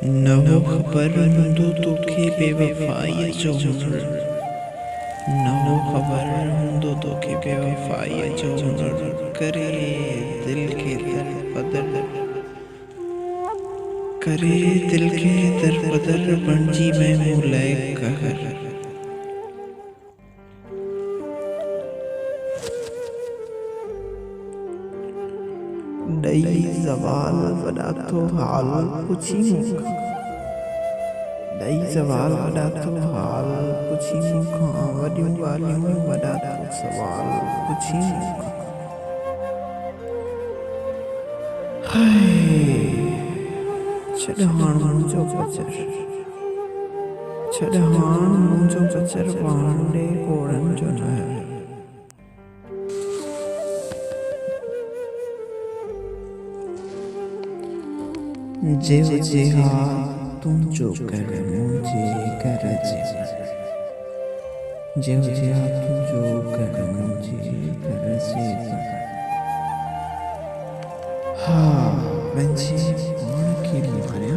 न हो खबर हूंदो तोखे बेवफ़ाईअ जो हुनुर, न हो खबर हूंदो तोखे बेवफ़ाईअ जो हुनुर, करे दिल खे दर करे दिल खे दर बदर बणिजी वञो लय कहर। ॾई ज़वाल वॾा तो हाल पुछी मूंखां, ॾई ज़वाल वॾा तो हाल पुछी मूंखां, वॾियूं ॻाल्हियूं वॾा तो सवाल पुछी मूंखां। हाय छॾ हाण मुंहिंजो बचर, छॾ हाण मुंहिंजो बचर वांडे कोड़नि जो न। जेव जे हा तुंहिंजो कर मुंहिंजे घर जे, जेव जे हा तुंहिंजो कर मुंहिंजे घर जे। हा पंहिंजे पाण खे मारिया,